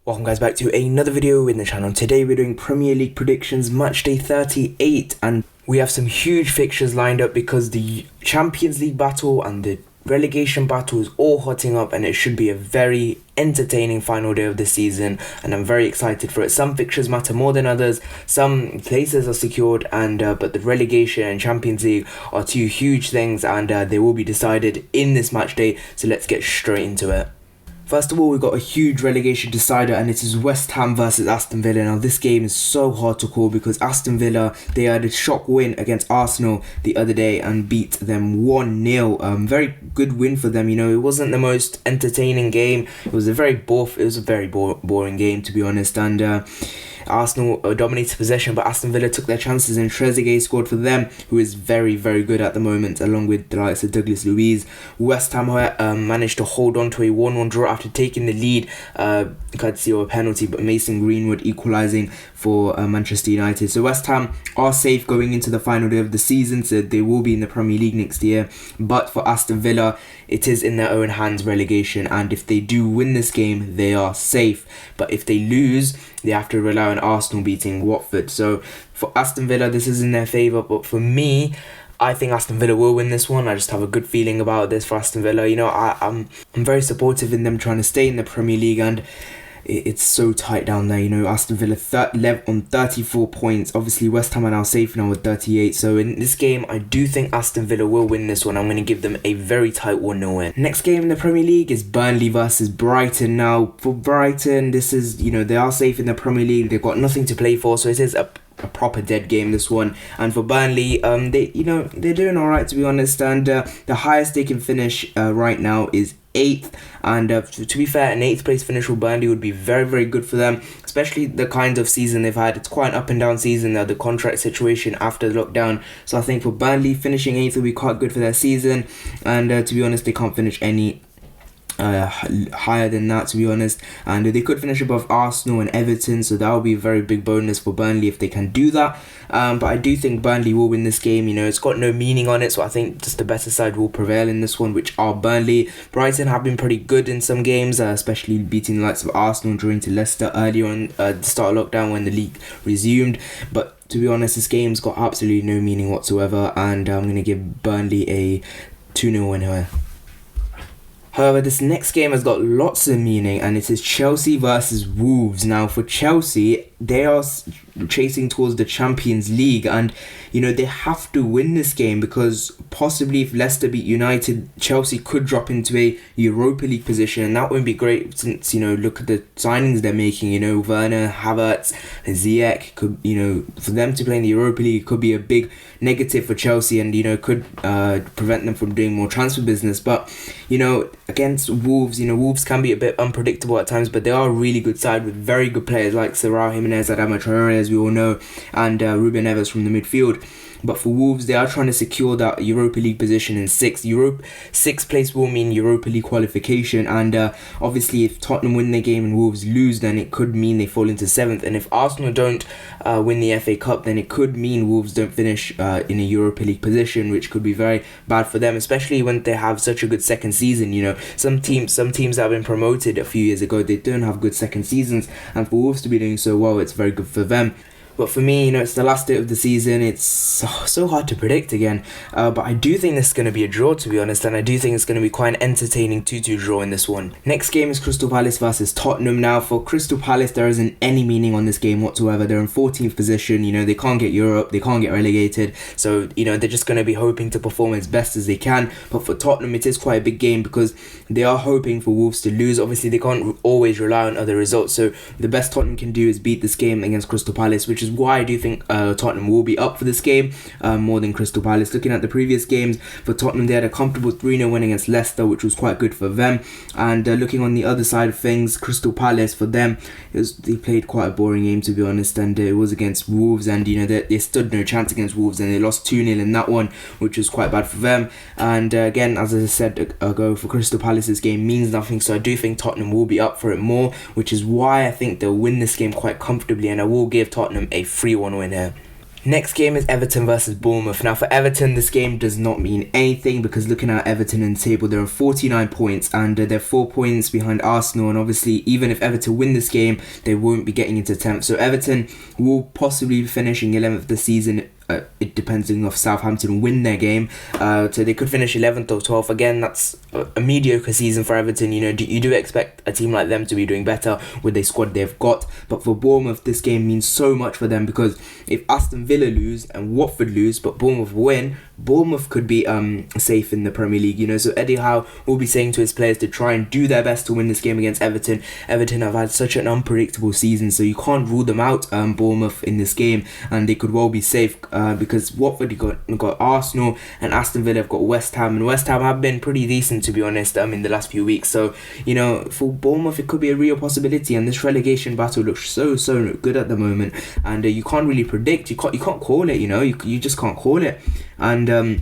Welcome guys back to another video in the channel. Today we're doing Premier League predictions match day 38, and we have some huge fixtures lined up because the Champions League battle and the relegation battle is all hotting up, and it should be a very entertaining final day of the season, and I'm very excited for it. Some fixtures matter more than others, some places are secured, and but the relegation and Champions League are two huge things, and they will be decided in this match day, so let's get straight into it. First of all, we've got a huge relegation decider, and it is West Ham versus Aston Villa. Now, this game is so hard to call because Aston Villa, they had a shock win against Arsenal the other day and beat them 1-0. Very good win for them. You know, it wasn't the most entertaining game. It was a very boring game, to be honest. And Arsenal dominated possession, but Aston Villa took their chances, and Trezeguet scored for them, who is very, very good at the moment, along with the likes of Douglas Luiz. West Ham managed to hold on to a 1-1 draw after taking the lead, courtesy of a penalty, but Mason Greenwood equalising for Manchester United. So West Ham are safe going into the final day of the season, so they will be in the Premier League next year. But for Aston Villa, it is in their own hands, relegation, and if they do win this game, they are safe. But if they lose, they have to rely on Arsenal beating Watford. So for Aston Villa, this is in their favour, but for me, I think Aston Villa will win this one. I just have a good feeling about this for Aston Villa. You know, I'm very supportive in them trying to stay in the Premier League, and it's so tight down there. You know, Aston Villa on 34 points. Obviously, West Ham are now safe now with 38. So in this game, I do think Aston Villa will win this one. I'm going to give them a very tight 1-0 win. Next game in the Premier League is Burnley versus Brighton. Now, for Brighton, this is, you know, they are safe in the Premier League. They've got nothing to play for, so it is a proper dead game, this one. And for Burnley, they're doing all right, to be honest. And the highest they can finish right now is 8th, and to be fair, an 8th place finish for Burnley would be very, very good for them, especially the kind of season they've had. It's quite an up and down season, the contract situation after the lockdown. So I think for Burnley, finishing 8th will be quite good for their season, and to be honest, they can't finish any higher than that, to be honest, and they could finish above Arsenal and Everton, so that will be a very big bonus for Burnley if they can do that. But I do think Burnley will win this game. You know, it's got no meaning on it, so I think just the better side will prevail in this one, which are Burnley. Brighton have been pretty good in some games, especially beating the likes of Arsenal, drawing to Leicester earlier on the start of lockdown when the league resumed. But to be honest, this game's got absolutely no meaning whatsoever, and I'm going to give Burnley a 2-0 win here. However, this next game has got lots of meaning, and it is Chelsea versus Wolves. Now, for Chelsea, they are chasing towards the Champions League, and you know, they have to win this game because possibly if Leicester beat United, Chelsea could drop into a Europa League position, and that wouldn't be great since, you know, look at the signings they're making. You know, Werner, Havertz, Ziyech, could, you know, for them to play in the Europa League could be a big negative for Chelsea, and you know, could prevent them from doing more transfer business. But you know, against Wolves, you know, Wolves can be a bit unpredictable at times, but they are a really good side with very good players like Sarau Jimenez, Adama Traore, as we all know, and Ruben Neves from the midfield. But for Wolves, they are trying to secure that Europa League position in 6th. 6th place will mean Europa League qualification, and obviously if Tottenham win their game and Wolves lose, then it could mean they fall into 7th. And if Arsenal don't win the FA Cup, then it could mean Wolves don't finish in a Europa League position, which could be very bad for them, especially when they have such a good second season. You know, some teams that have been promoted a few years ago, they don't have good second seasons, and for Wolves to be doing so well, it's very good for them. But for me, you know, it's the last day of the season. It's so hard to predict again. But I do think this is going to be a draw, to be honest. And I do think it's going to be quite an entertaining 2-2 draw in this one. Next game is Crystal Palace versus Tottenham. Now, for Crystal Palace, there isn't any meaning on this game whatsoever. They're in 14th position. You know, they can't get Europe. They can't get relegated. So, you know, they're just going to be hoping to perform as best as they can. But for Tottenham, it is quite a big game because they are hoping for Wolves to lose. Obviously, they can't always rely on other results. So the best Tottenham can do is beat this game against Crystal Palace, which is why I do think Tottenham will be up for this game more than Crystal Palace. Looking at the previous games for Tottenham, they had a comfortable 3-0 win against Leicester, which was quite good for them. And looking on the other side of things, Crystal Palace, for them, they played quite a boring game, to be honest, and it was against Wolves, and you know, they stood no chance against Wolves, and they lost 2-0 in that one, which was quite bad for them. And again, as I said ago, for Crystal Palace, this game means nothing, so I do think Tottenham will be up for it more, which is why I think they'll win this game quite comfortably, and I will give Tottenham a 3-1 win here. Next game is Everton versus Bournemouth. Now for Everton, this game does not mean anything because looking at Everton in the table, they're on 49 points and they're 4 points behind Arsenal, and obviously even if Everton win this game, they won't be getting into 10th. So Everton will possibly be finishing 11th this season. It depending if Southampton win their game, so they could finish 11th or 12th. Again, that's a mediocre season for Everton. You do expect a team like them to be doing better with the squad they've got. But for Bournemouth, this game means so much for them because if Aston Villa lose and Watford lose, but Bournemouth win, Bournemouth could be safe in the Premier League. So Eddie Howe will be saying to his players to try and do their best to win this game against Everton. Everton have had such an unpredictable season, so you can't rule them out, Bournemouth, in this game, and they could well be safe. Because Watford you got Arsenal and Aston Villa have got West Ham, and West Ham have been pretty decent, to be honest, in the last few weeks. So for Bournemouth it could be a real possibility, and this relegation battle looks so good at the moment, and you can't really predict, you can't call it, you just can't call it. And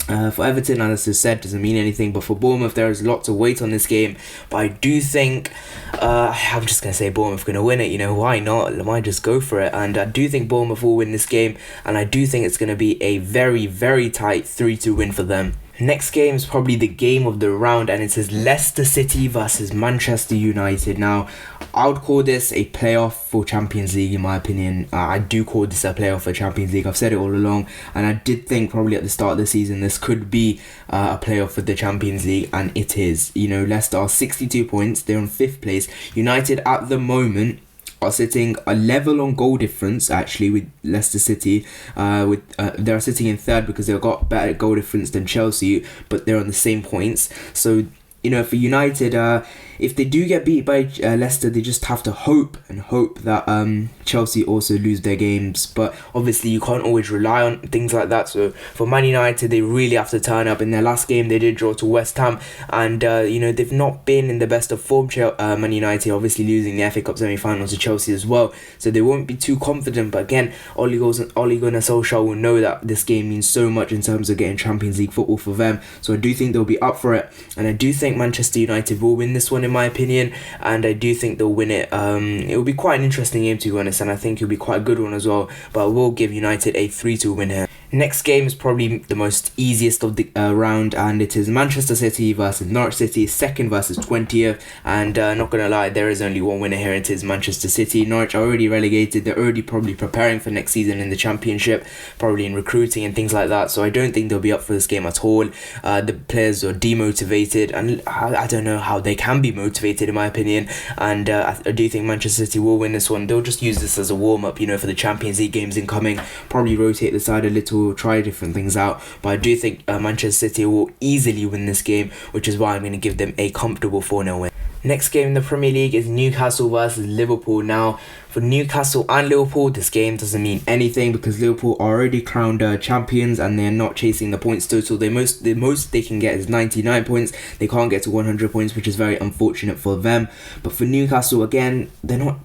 for Everton, as I said, doesn't mean anything, but for Bournemouth there is lots of weight on this game. But I do think I'm just going to say Bournemouth going to win it. Why not? I might just go for it, and I do think Bournemouth will win this game, and I do think it's going to be a very tight 3-2 win for them. Next game is probably the game of the round, and it is Leicester City versus Manchester United. Now, I would call this a playoff for Champions League, in my opinion. I do call this a playoff for Champions League. I've said it all along, and I did think probably at the start of the season this could be a playoff for the Champions League, and it is. Leicester are 62 points. They're on 5th place. United at the moment are sitting a level on goal difference actually with Leicester City. They're sitting in 3rd because they've got better goal difference than Chelsea, but they're on the same points. So for United, if they do get beat by Leicester, they just have to hope that Chelsea also lose their games. But obviously you can't always rely on things like that. So for Man United, they really have to turn up. In their last game, they did draw to West Ham, and they've not been in the best of form. Man United obviously losing the FA Cup semi-finals to Chelsea as well, so they won't be too confident. But again, Ole Gunnar Solskjaer will know that this game means so much in terms of getting Champions League football for them. So I do think they'll be up for it, and I do think Manchester United will win this one, in my opinion, and I do think they'll win it. It will be quite an interesting game, to be honest, and I think it'll be quite a good one as well, but I will give United a 3-2 win here. Next game is probably the most easiest of the round, and it is Manchester City versus Norwich City, 2nd versus 20th, and not gonna lie, there is only one winner here. It is Manchester City. Norwich are already relegated. They're already probably preparing for next season in the Championship, probably in recruiting and things like that, so I don't think they'll be up for this game at all. The players are demotivated, and I don't know how they can be motivated, in my opinion, and I do think Manchester City will win this one. They'll just use this as a warm-up, for the Champions League games incoming, probably rotate the side a little, try different things out, but I do think Manchester City will easily win this game, which is why I'm going to give them a comfortable 4-0 win. Next game in the Premier League is Newcastle versus Liverpool. Now, for Newcastle and Liverpool, this game doesn't mean anything because Liverpool are already crowned champions, and they're not chasing the points total. The most they can get is 99 points. They can't get to 100 points, which is very unfortunate for them. But for Newcastle, again, they're not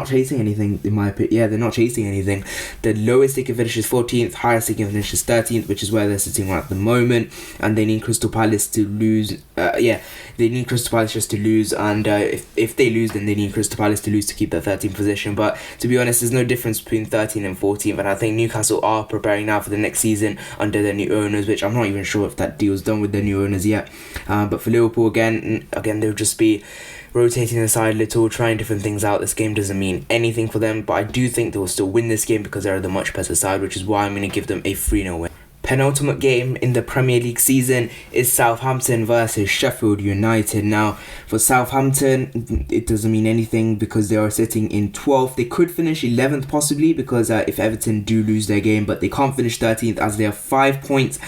chasing anything, in my opinion. Yeah, they're not chasing anything. The lowest they can finish is 14th, highest they can finish is 13th, which is where they're sitting right at the moment. And they need Crystal Palace to lose. They need Crystal Palace just to lose, and if they lose, then they need Crystal Palace to lose to keep that 13th position. But to be honest, there's no difference between 13th and 14th, and I think Newcastle are preparing now for the next season under their new owners, which I'm not even sure if that deal's done with their new owners yet. But for Liverpool, again, they'll just be rotating the side a little, trying different things out. This game doesn't mean anything for them, but I do think they will still win this game because they're the much better side, which is why I'm going to give them a 3-0 win. Penultimate game in the Premier League season is Southampton versus Sheffield United. Now, for Southampton, it doesn't mean anything because they are sitting in 12th. They could finish 11th possibly because if Everton do lose their game, but they can't finish 13th as they have 5 points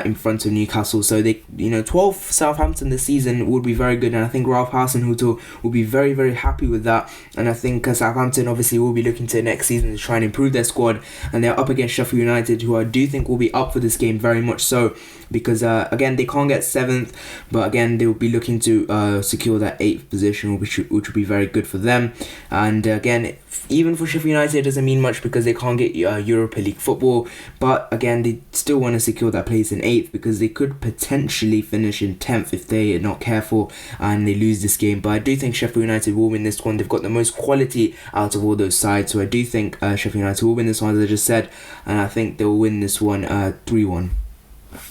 in front of Newcastle. So 12th Southampton this season would be very good, and I think Ralph Hasenhüttl will be very happy with that. And I think Southampton obviously will be looking to next season to try and improve their squad, and they're up against Sheffield United, who I do think will be up for this game very much so. because again, they can't get 7th, but again, they'll be looking to secure that 8th position, which would be very good for them. And again, even for Sheffield United, it doesn't mean much because they can't get Europa League football, but again, they still want to secure that place in 8th, because they could potentially finish in 10th if they are not careful and they lose this game. But I do think Sheffield United will win this one. They've got the most quality out of all those sides, so I do think Sheffield United will win this one, as I just said, and I think they'll win this one 3-1.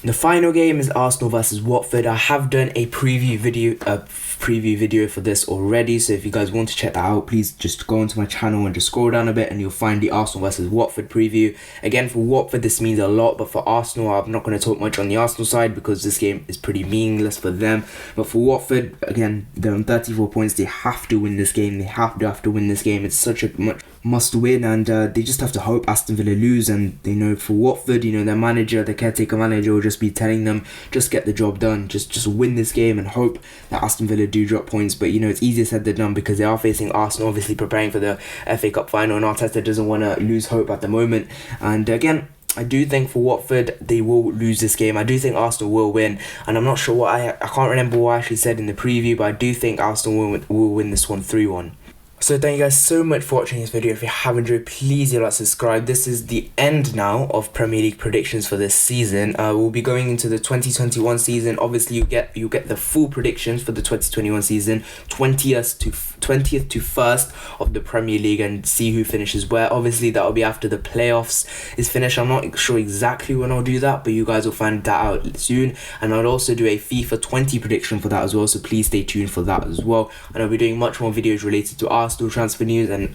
The final game is Arsenal versus Watford. I have done a preview video for this already, so if you guys want to check that out, please just go onto my channel and just scroll down a bit and you'll find the Arsenal versus Watford preview. Again, for Watford this means a lot, but for Arsenal, I'm not going to talk much on the Arsenal side because this game is pretty meaningless for them. But for Watford, again, they're on 34 points. They have to win this game. They have to win this game. It's such a must win, and they just have to hope Aston Villa lose. And for Watford, their manager, the caretaker manager, will just be telling them, just get the job done, just win this game and hope that Aston Villa do drop points. But it's easier said than done because they are facing Arsenal, obviously preparing for the FA Cup final, and Arteta doesn't want to lose hope at the moment. And again, I do think for Watford, they will lose this game. I do think Arsenal will win, and I'm not sure what I can't remember what I actually said in the preview, but I do think Arsenal will win this one 3-1. So thank you guys so much for watching this video. If you have enjoyed, please like, subscribe. This is the end now of Premier League predictions for this season. We'll be going into the 2021 season. Obviously, you get the full predictions for the 2021 season, 20th to 1st of the Premier League, and see who finishes where. Obviously, that will be after the playoffs is finished. I'm not sure exactly when I'll do that, but you guys will find that out soon. And I'll also do a FIFA 20 prediction for that as well, so please stay tuned for that as well. And I'll be doing much more videos related to Arsenal transfer news and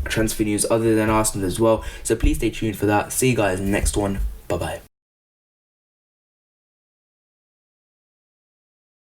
transfer news other than Arsenal as well, so please stay tuned for that. See you guys in the next one. Bye bye.